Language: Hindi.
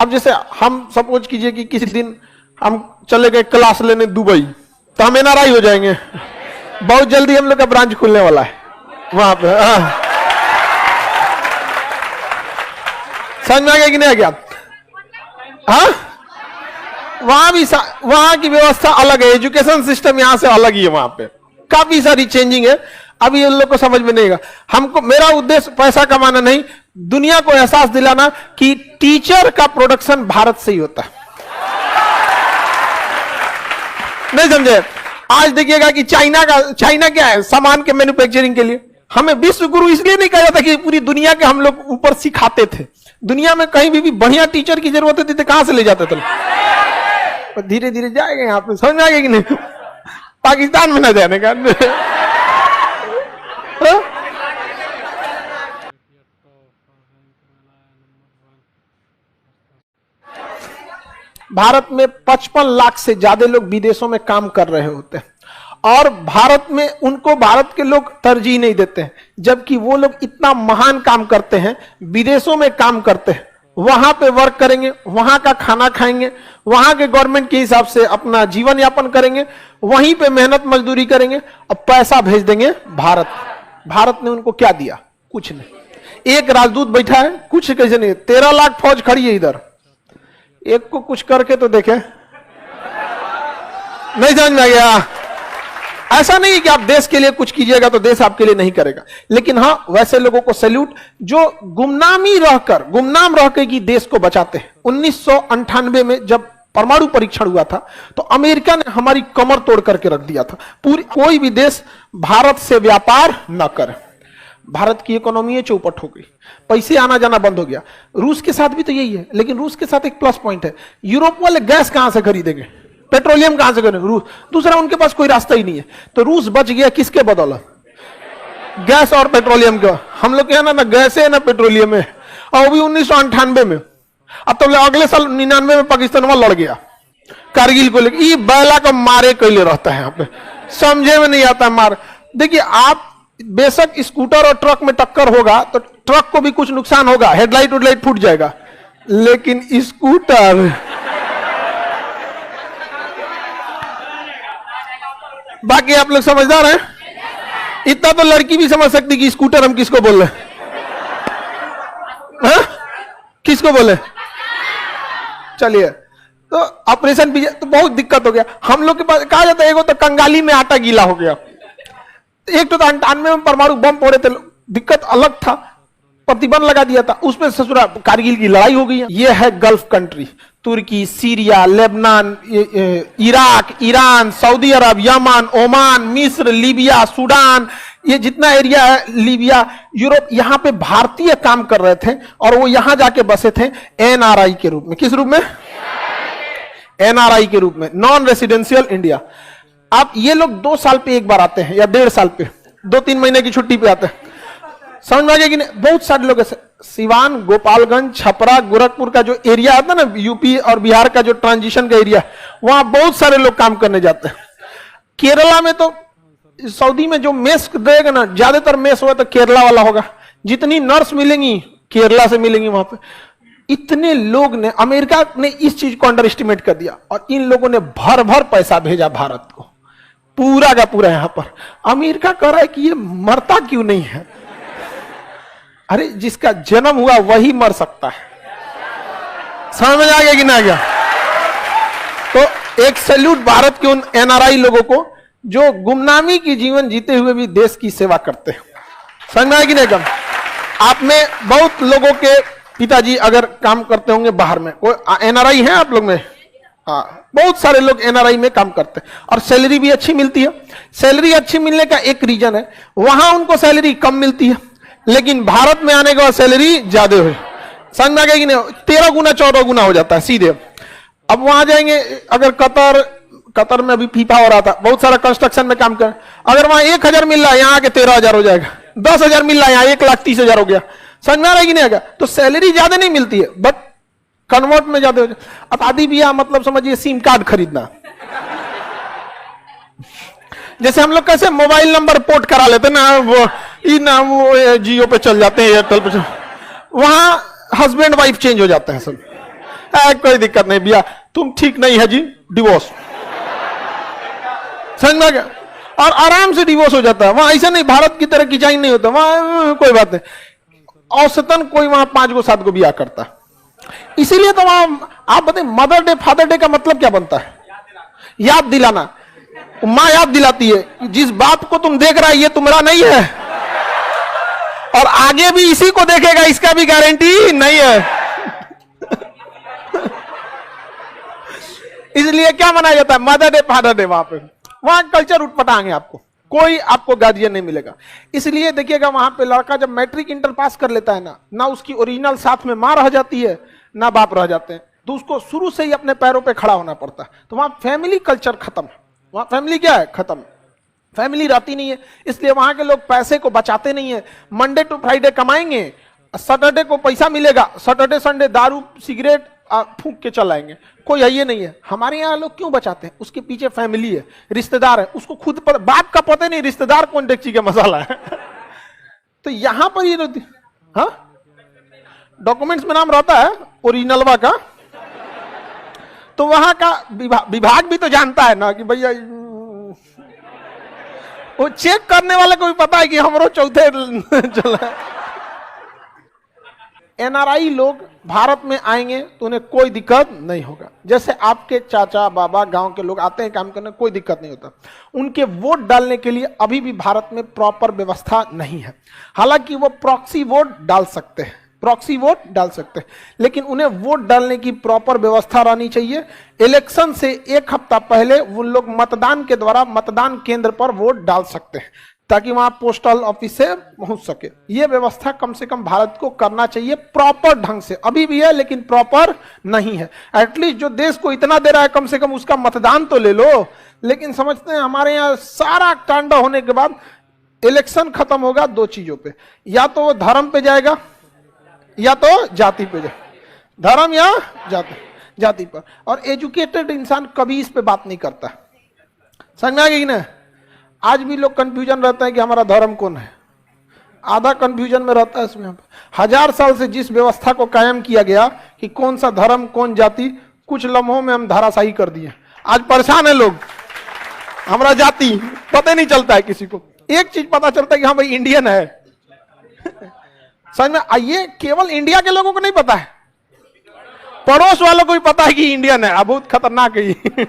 अब जैसे हम सपोज कीजिए कि किसी दिन हम चले गए क्लास लेने दुबई, तो हम एनआरआई हो जाएंगे। बहुत जल्दी हम लोग का ब्रांच खुलने वाला है वहां पे। समझ में आ गया कि नहीं आ गया? हाँ, वहां भी वहां की व्यवस्था अलग है, एजुकेशन सिस्टम यहां से अलग ही है, वहां पे काफी सारी चेंजिंग है। अभी इन लोग को समझ में नहीं आएगा। हमको, मेरा उद्देश्य पैसा कमाना नहीं, दुनिया को एहसास दिलाना कि टीचर का प्रोडक्शन भारत से ही होता है। नहीं समझे? आज देखिएगा कि चाइना क्या है, सामान के मैन्युफैक्चरिंग के लिए। हमें विश्व गुरु इसलिए नहीं कहा जाता कि पूरी दुनिया के हम लोग ऊपर सिखाते थे। दुनिया में कहीं भी बढ़िया टीचर की जरूरत होती थी, कहां से ले जाते थे? धीरे धीरे जाएगा यहाँ पे, समझ में आ गया कि नहीं? पाकिस्तान में ना जाने का। भारत में 55 लाख से ज्यादा लोग विदेशों में काम कर रहे होते हैं, और भारत में उनको भारत के लोग तरजीह नहीं देते हैं, जबकि वो लोग इतना महान काम करते हैं, विदेशों में काम करते हैं, वहां पे वर्क करेंगे, वहां का खाना खाएंगे, वहां के गवर्नमेंट के हिसाब से अपना जीवन यापन करेंगे, वहीं पे मेहनत मजदूरी करेंगे, अब पैसा भेज देंगे भारत। भारत ने उनको क्या दिया? कुछ नहीं। एक राजदूत बैठा है, कुछ कैसे नहीं। 13 लाख फौज खड़ी है इधर, एक को कुछ करके तो देखे। नहीं समझ में आ गया? ऐसा नहीं कि आप देश के लिए कुछ कीजिएगा तो देश आपके लिए नहीं करेगा, लेकिन हां, वैसे लोगों को सैल्यूट जो गुमनाम रहकर कि देश को बचाते हैं। 1998 में जब परमाणु परीक्षण हुआ था, तो अमेरिका ने हमारी कमर तोड़ करके रख दिया था। कोई भी देश भारत से व्यापार न करे। भारत की इकोनॉमी चौपट हो गई, पैसे आना जाना बंद हो गया। रूस के साथ भी तो यही है, लेकिन रूस के साथ एक प्लस पॉइंट है, यूरोप वाले गैस कहां से खरीदेंगे, पेट्रोलियम कहां से खरीदेंगे? रूस। दूसरा, उनके पास कोई रास्ता ही नहीं है, तो रूस बच गया किसके बदौलत? गैस और पेट्रोलियम का। हम लोग के यहाँ ना गैस है ना पेट्रोलियम है, और वो भी 1998 में। अब तो अगले साल 99 में पाकिस्तान में लड़ गया कारगिल को लेकर। ये बैला को मारे कैले रहता है यहाँ पे, समझे में नहीं आता मार। देखिए, आप बेशक स्कूटर और ट्रक में टक्कर होगा तो ट्रक को भी कुछ नुकसान होगा, हेडलाइट फूट जाएगा, लेकिन स्कूटर, बाकी आप लोग समझदार हैं। इतना तो लड़की भी समझ सकती कि स्कूटर हम किसको बोल रहे हैं, किसको बोले। चलिए, तो ऑपरेशन भी तो बहुत दिक्कत हो गया हम लोग के पास। कहा जाता है एगो तो कंगाली में आटा गीला हो गया, एक तो 98 में परमाणु बम फोड़े थे, दिक्कत अलग था, प्रतिबंध लगा दिया था, उसमें ससुरा कारगिल की लड़ाई हो गई है। ये है गल्फ कंट्री, तुर्की, Syria, Lebanon, Iraq, Iran, Saudi Arab, Yemen, Oman, मिस्र, लीबिया, सूडान, ये जितना एरिया है, लीबिया, यूरोप, यहाँ पे भारतीय काम कर रहे थे, और वो यहां जाके बसे थे एनआरआई के रूप में। किस रूप में? एनआरआई के रूप में, नॉन रेसिडेंशियल इंडिया। आप ये लोग 2 साल पे एक बार आते हैं, या 1.5 साल पे, 2-3 महीने की छुट्टी पे आते हैं। समझ में आ गया कि नहीं? बहुत सारे लोग ऐसे, सिवान, गोपालगंज, छपरा, गोरखपुर का जो एरिया आता है ना, यूपी और बिहार का जो ट्रांजिशन का एरिया, वहां बहुत सारे लोग काम करने जाते हैं। केरला में तो, सऊदी में जो मेस देगा ना, ज्यादातर मेस हुआ तो केरला वाला होगा। जितनी नर्स मिलेंगी केरला से मिलेंगी वहां पे। इतने लोग ने, अमेरिका ने इस चीज को अंडर एस्टिमेट कर दिया, और इन लोगों ने भर भर पैसा भेजा भारत को, पूरा का पूरा। यहां पर अमेरिका कह रहा है कि ये मरता क्यों नहीं है? अरे, जिसका जन्म हुआ वही मर सकता है। समझ में आ गया कि ना आ गया? तो एक सैल्यूट भारत के उन एनआरआई लोगों को जो गुमनामी की जीवन जीते हुए भी देश की सेवा करते हैं। समझ में आया कि नहीं? आप में बहुत लोगों के पिताजी अगर काम करते होंगे बाहर में, कोई एनआरआई है आप लोग में? हाँ, बहुत सारे लोग एनआरआई में काम करते हैं, और सैलरी भी अच्छी मिलती है। सैलरी अच्छी मिलने का एक रीजन है, वहां उनको सैलरी कम मिलती है, लेकिन भारत में आने के बाद सैलरी ज्यादा हुई। समझ में आ गया कि नहीं? 13 गुना 14 गुना हो जाता है सीधे। अब वहां जाएंगे, अगर कतर में अभी फीफा हो रहा था, बहुत सारा कंस्ट्रक्शन में काम कर, अगर वहां 1000 मिल रहा है, यहाँ के 13,000 हो जाएगा। 10,000 मिल रहा है, यहाँ 1,30,000 हो गया। समझ में आ रहा है कि नहीं आ गया? तो सैलरी ज्यादा नहीं मिलती है, बट कन्वर्ट में ज्यादा हो जाए। अब आदि भी मतलब समझिए सिम कार्ड खरीदना, जैसे हम लोग कैसे मोबाइल नंबर पोर्ट करा लेते ना, वो जियो पे चल जाते हैं, एयरटेल पे, वहां हस्बैंड वाइफ चेंज हो जाते हैं सब। कोई दिक्कत नहीं भैया, तुम ठीक नहीं है जी, डिवोर्स। समझ में आ गया? और आराम से डिवोर्स हो जाता है वहां। ऐसा नहीं भारत की तरह किचाई नहीं होता वहां, कोई बात नहीं। औसतन कोई वहां 5 गो 7 गो ब्याह करता। इसीलिए तो वहां आप बताइए मदर डे फादर डे का मतलब क्या बनता है? याद दिलाना। मां याद दिलाती है कि जिस बाप को तुम देख रहा है ये तुम्हारा नहीं है, और आगे भी इसी को देखेगा, इसका भी गारंटी नहीं है। इसलिए क्या मनाया जाता है? Mother day father day. वहां कल्चर उठपटांगे आपको, कोई आपको गार्जियन नहीं मिलेगा। इसलिए देखिएगा वहां पे लड़का जब मैट्रिक इंटर पास कर लेता है ना उसकी ओरिजिनल साथ में मां रह जाती है ना बाप रह जाते हैं, तो उसको शुरू से ही अपने पैरों पे खड़ा होना पड़ता है। तो वहां फैमिली कल्चर खत्म है। वहां फैमिली क्या है? खत्म। फैमिली रहती नहीं है। इसलिए वहां के लोग पैसे को बचाते नहीं है। मंडे टू फ्राइडे कमाएंगे, सैटरडे को पैसा मिलेगा, सैटरडे संडे दारू सिगरेट फूंक के चलाएंगे। कोई है ये नहीं है। हमारे यहाँ लोग क्यों बचाते हैं? उसके पीछे फैमिली है, रिश्तेदार है, उसको खुद पर बाप का पता नहीं रिश्तेदार कौन डेक्ची का मसाला है। तो यहां पर ये हाँ डॉक्यूमेंट्स में नाम रहता है ओरिजिनलवा का, तो वहां का विभाग भी तो जानता है ना कि भैया वो चेक करने वाले को भी पता है कि हमरो चौथे चला। एनआरआई लोग भारत में आएंगे तो उन्हें कोई दिक्कत नहीं होगा। जैसे आपके चाचा बाबा गांव के लोग आते हैं काम करने, कोई दिक्कत नहीं होता। उनके वोट डालने के लिए अभी भी भारत में प्रॉपर व्यवस्था नहीं है। हालांकि वो प्रॉक्सी वोट डाल सकते हैं, प्रॉक्सी वोट डाल सकते हैं, लेकिन उन्हें वोट डालने की प्रॉपर व्यवस्था रहनी चाहिए। इलेक्शन से 1 हफ्ता पहले वो लोग मतदान के द्वारा मतदान केंद्र पर वोट डाल सकते हैं, ताकि वहां पोस्टल ऑफिस से पहुंच सके। यह व्यवस्था कम से कम भारत को करना चाहिए प्रॉपर ढंग से। अभी भी है लेकिन प्रॉपर नहीं है। एटलीस्ट जो देश को इतना दे रहा है कम से कम उसका मतदान तो ले लो। लेकिन समझते हैं हमारे यहाँ सारा कांड होने के बाद इलेक्शन खत्म होगा 2 चीजों पे, या तो वो धर्म पे जाएगा या तो जाति पे जाएगा। धर्म या जाति पर। और एजुकेटेड इंसान कभी इस पे बात नहीं करता। समझ में आ गई ना? आज भी लोग कंफ्यूजन रहता है कि हमारा धर्म कौन है, आधा कंफ्यूजन में रहता है इसमें। 1000 साल से जिस व्यवस्था को कायम किया गया कि कौन सा धर्म कौन जाति, कुछ लम्हों में हम धराशायी कर दिए। आज परेशान है लोग, हमारा जाति पता नहीं चलता है किसी को। एक चीज पता चलता है कि हाँ भाई इंडियन है। समझ में? ये केवल इंडिया के लोगों को नहीं पता है, पड़ोस वालों को भी पता है कि इंडियन है। बहुत खतरनाक है ये।